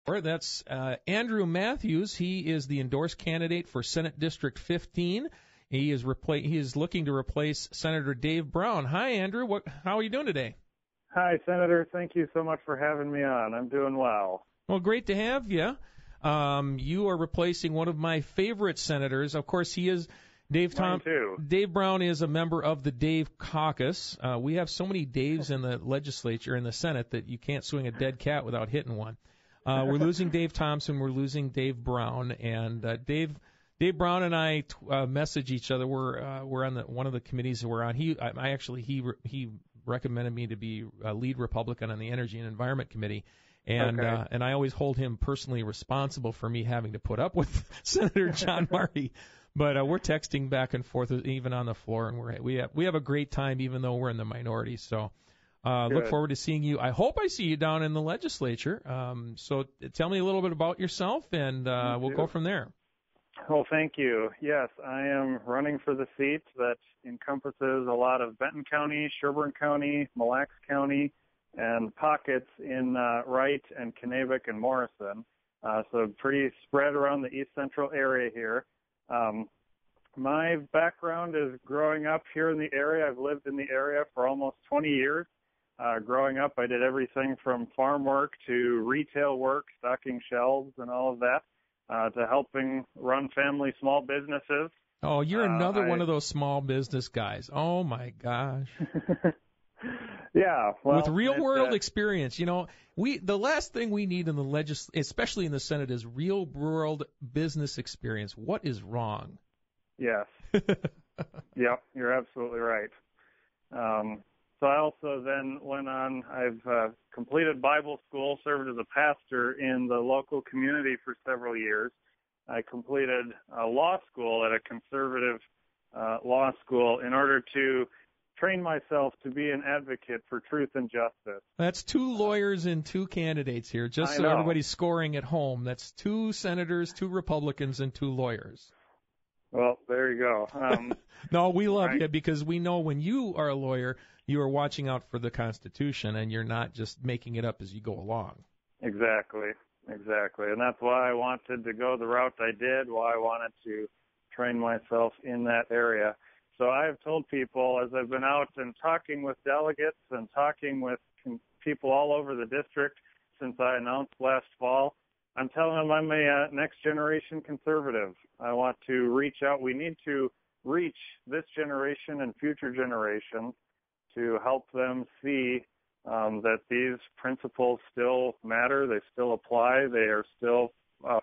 That's Andrew Matthews. He is the endorsed candidate for Senate District 15. He is looking to replace Senator Dave Brown. Hi, Andrew. How are you doing today? Hi, Senator. Thank you so much for having me on. I'm doing well. Well, great to have you. You are replacing one of my favorite senators. Of course, he is Dave Brown is a member of the Dave Caucus. We have so many Daves in the legislature, in the Senate, that you can't swing a dead cat without hitting one. We're losing Dave Thompson. We're losing Dave Brown. And Dave Brown and I message each other. We're on one of the committees that we're on. He recommended me to be a lead Republican on the Energy and Environment Committee. And I always hold him personally responsible for me having to put up with Senator John Marty. But we're texting back and forth even on the floor, and we have a great time even though we're in the minority. So look forward to seeing you. I hope I see you down in the legislature. So tell me a little bit about yourself, and we'll go from there. Well, thank you. Yes, I am running for the seat that encompasses a lot of Benton County, Sherburne County, Mille Lacs County, and pockets in Wright and Kanabec and Morrison. So pretty spread around the east central area here. My background is growing up here in the area. I've lived in the area for almost 20 years. Growing up, I did everything from farm work to retail work, stocking shelves and all of that, to helping run family small businesses. Oh, you're another one of those small business guys. Oh, my gosh. Yeah. Well, with real-world experience. You know, the last thing we need in the especially in the Senate, is real-world business experience. What is wrong? Yes. Yep, you're absolutely right. So I also then went on, I've completed Bible school, served as a pastor in the local community for several years. I completed law school at a conservative law school in order to train myself to be an advocate for truth and justice. That's two lawyers and two candidates here, just so everybody's scoring at home. That's two senators, two Republicans, and two lawyers. Well, there you go. No, we love you because we know when you are a lawyer, you are watching out for the Constitution and you're not just making it up as you go along. Exactly. And that's why I wanted to go the route I did, why I wanted to train myself in that area. So I have told people as I've been out and talking with delegates and talking with people all over the district since I announced last fall, I'm telling them I'm a next generation conservative. I want to reach out. We need to reach this generation and future generations to help them see that these principles still matter. They still apply. They are still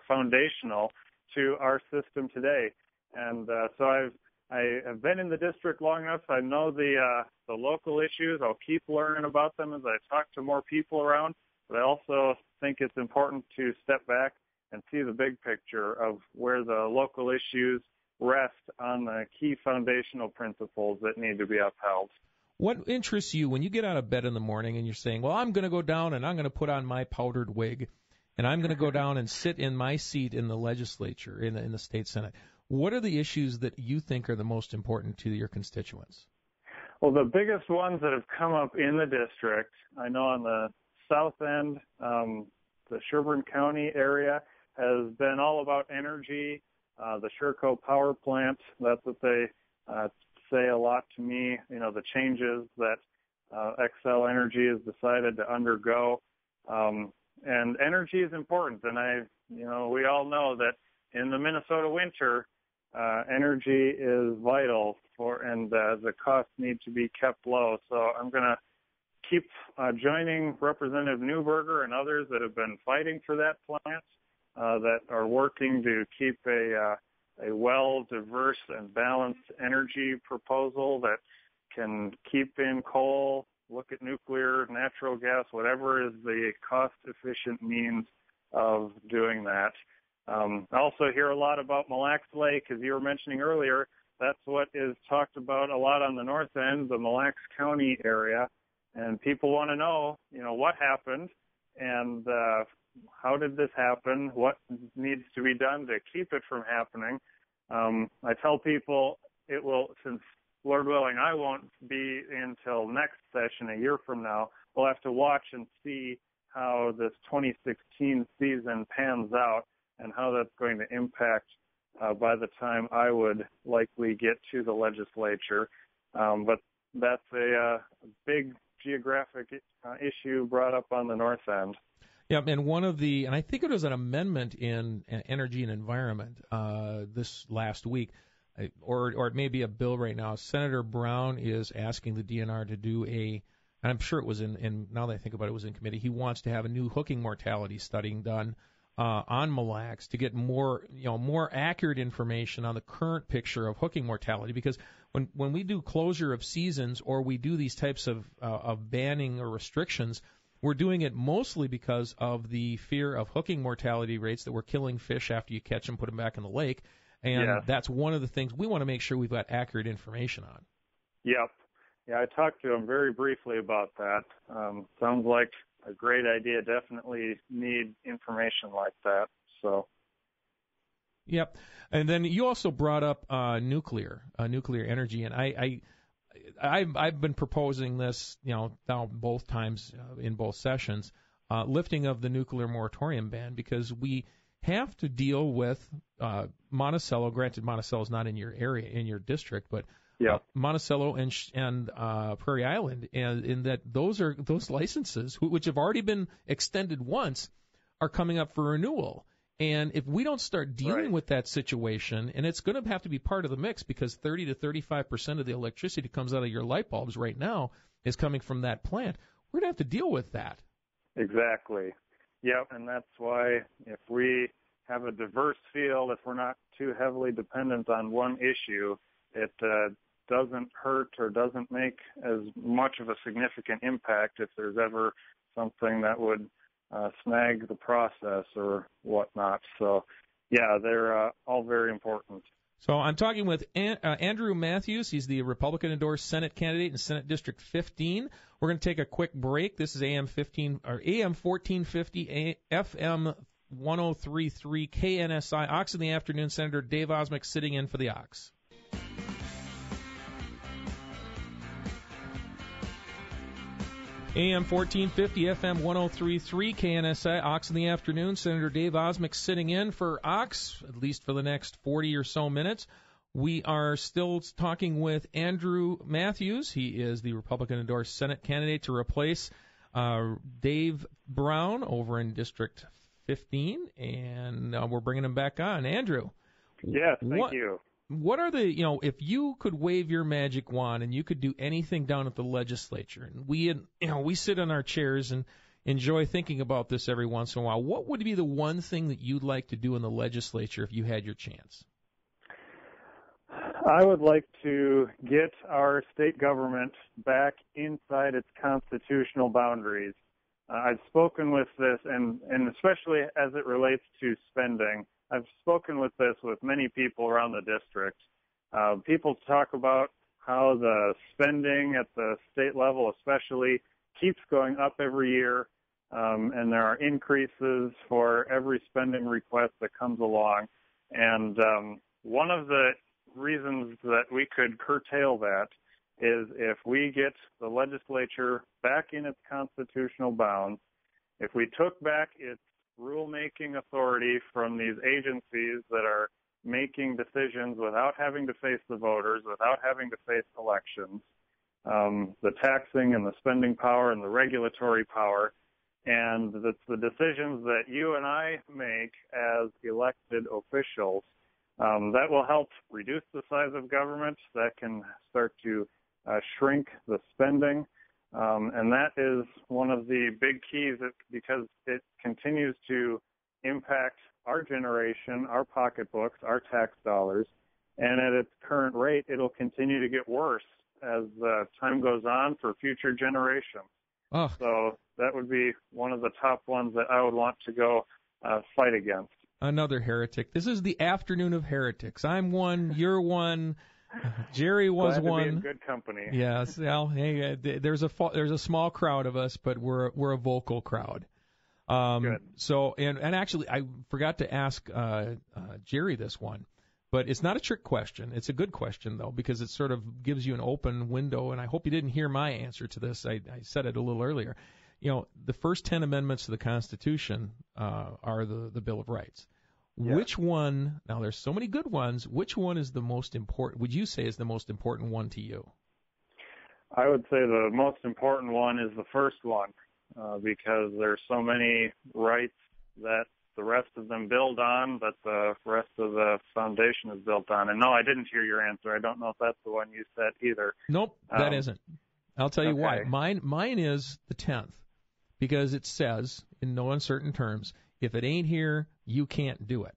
foundational to our system today. And so I have been in the district long enough. I know the local issues. I'll keep learning about them as I talk to more people around. But I also think it's important to step back and see the big picture of where the local issues rest on the key foundational principles that need to be upheld. What interests you when you get out of bed in the morning and you're saying, well, I'm going to go down and I'm going to put on my powdered wig and I'm going to go down and sit in my seat in the legislature, in the state Senate? What are the issues that you think are the most important to your constituents? Well, the biggest ones that have come up in the district, I know on the south end, the Sherburne County area, has been all about energy, the Sherco power plant. That's what they say a lot to me, the changes that Xcel Energy has decided to undergo. And energy is important. And we all know that in the Minnesota winter, energy is vital and the costs need to be kept low. So I'm going to keep joining Representative Newberger and others that have been fighting for that plant, that are working to keep a well, diverse, and balanced energy proposal that can keep in coal, look at nuclear, natural gas, whatever is the cost-efficient means of doing that. I also hear a lot about Mille Lacs Lake, as you were mentioning earlier. That's what is talked about a lot on the north end, the Mille Lacs County area. And people want to know, what happened and how did this happen? What needs to be done to keep it from happening? I tell people it will, since Lord willing, I won't be until next session a year from now. We'll have to watch and see how this 2016 season pans out and how that's going to impact by the time I would likely get to the legislature. But that's a big geographic issue brought up on the north end. Yeah, and I think it was an amendment in Energy and Environment this last week, or it may be a bill right now. Senator Brown is asking the DNR to do and I'm sure it was now that I think about it, it was in committee. He wants to have a new hooking mortality study done on Mille Lacs to get more accurate information on the current picture of hooking mortality, because when we do closure of seasons or we do these types of banning or restrictions, we're doing it mostly because of the fear of hooking mortality rates, that we're killing fish after you catch them, put them back in the lake, and That's one of the things we want to make sure we've got accurate information on. Yep. Yeah, I talked to him very briefly about that. Sounds like a great idea. Definitely need information like that. So. Yep. And then you also brought up nuclear energy, and I've been proposing this, now both times in both sessions, lifting of the nuclear moratorium ban, because we have to deal with Monticello. Granted, Monticello is not in your area, in your district, but Monticello and Prairie Island, and in that those licenses, which have already been extended once, are coming up for renewal. And if we don't start dealing with that situation, and it's going to have to be part of the mix, because 30 to 35% of the electricity that comes out of your light bulbs right now is coming from that plant, we're going to have to deal with that. Exactly. Yep, and that's why if we have a diverse field, if we're not too heavily dependent on one issue, it doesn't hurt or doesn't make as much of a significant impact if there's ever something that would snag the process or whatnot. So, yeah, they're all very important. So I'm talking with Andrew Matthews. He's the Republican-endorsed Senate candidate in Senate District 15. We're going to take a quick break. This is AM 1450, FM 103.3 KNSI. Ox in the afternoon. Senator Dave Osmek sitting in for the Ox. AM 1450, FM 103.3, KNSI, Ox in the afternoon. Senator Dave Osmek sitting in for Ox, at least for the next 40 or so minutes. We are still talking with Andrew Matthews. He is the Republican-endorsed Senate candidate to replace Dave Brown over in District 15, and we're bringing him back on. Andrew. Yes, thank you. What are the, if you could wave your magic wand and you could do anything down at the legislature, and we sit on our chairs and enjoy thinking about this every once in a while, what would be the one thing that you'd like to do in the legislature if you had your chance? I would like to get our state government back inside its constitutional boundaries. I've spoken with this, and especially as it relates to spending, I've spoken with this with many people around the district. People talk about how the spending at the state level especially keeps going up every year, and there are increases for every spending request that comes along. And one of the reasons that we could curtail that is if we get the legislature back in its constitutional bounds, if we took back its rulemaking authority from these agencies that are making decisions without having to face the voters, without having to face elections, the taxing and the spending power and the regulatory power, and it's the decisions that you and I make as elected officials that will help reduce the size of government, that can start to shrink the spending. And that is one of the big keys because it continues to impact our generation, our pocketbooks, our tax dollars. And at its current rate, it'll continue to get worse as time goes on for future generations. Oh. So that would be one of the top ones that I would want to go fight against. Another heretic. This is the afternoon of heretics. I'm one, you're one. Jerry was Glad to one. Be in good company. Yes. Well, hey, there's a small crowd of us, but we're a vocal crowd. Good. So and actually, I forgot to ask Jerry this one, but it's not a trick question. It's a good question though, because it sort of gives you an open window. And I hope you didn't hear my answer to this. I said it a little earlier. the first 10 amendments to the Constitution are the Bill of Rights. Yeah. Which one, now there's so many good ones, which one is the most important, would you say is the most important one to you? I would say the most important one is the first one, because there's so many rights that the rest of them build on, but the rest of the foundation is built on. And no, I didn't hear your answer. I don't know if that's the one you said either. Nope, that isn't. I'll tell you why. Okay. Mine is the 10th, because it says, in no uncertain terms, if it ain't here, you can't do it.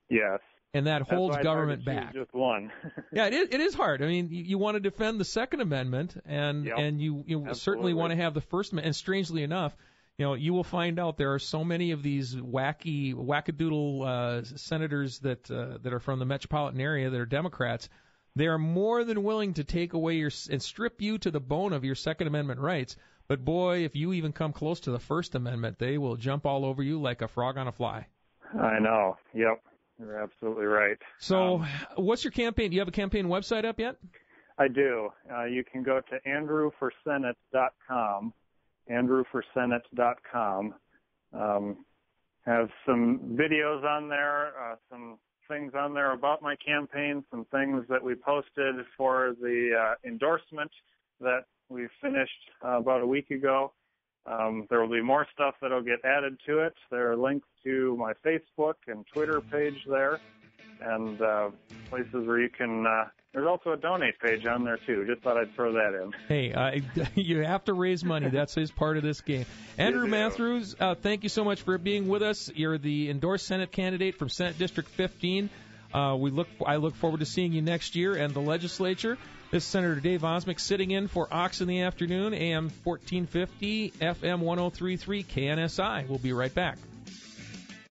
Yes. And that holds government back. Just one. Yeah, it is hard. I mean, you want to defend the Second Amendment, and you certainly want to have the First Amendment. And strangely enough, you will find out there are so many of these wackadoodle senators that are from the metropolitan area that are Democrats. They are more than willing to take away and strip you to the bone of your Second Amendment rights. But boy, if you even come close to the First Amendment, they will jump all over you like a frog on a fly. I know. Yep. You're absolutely right. So what's your campaign? Do you have a campaign website up yet? I do. You can go to andrewforsenate.com, andrewforsenate.com. Have some videos on there, some things on there about my campaign, some things that we posted for the endorsement that we finished about a week ago. There will be more stuff that will get added to it. There are links to my Facebook and Twitter page there, and places where you can. There's also a donate page on there too. Just thought I'd throw that in. Hey, you have to raise money. That's his part of this game. Andrew Matthews, thank you so much for being with us. You're the endorsed Senate candidate from Senate District 15. I look forward to seeing you next year and the legislature. This is Senator Dave Osmek sitting in for Ox in the Afternoon, AM 1450, FM 1033, KNSI. We'll be right back.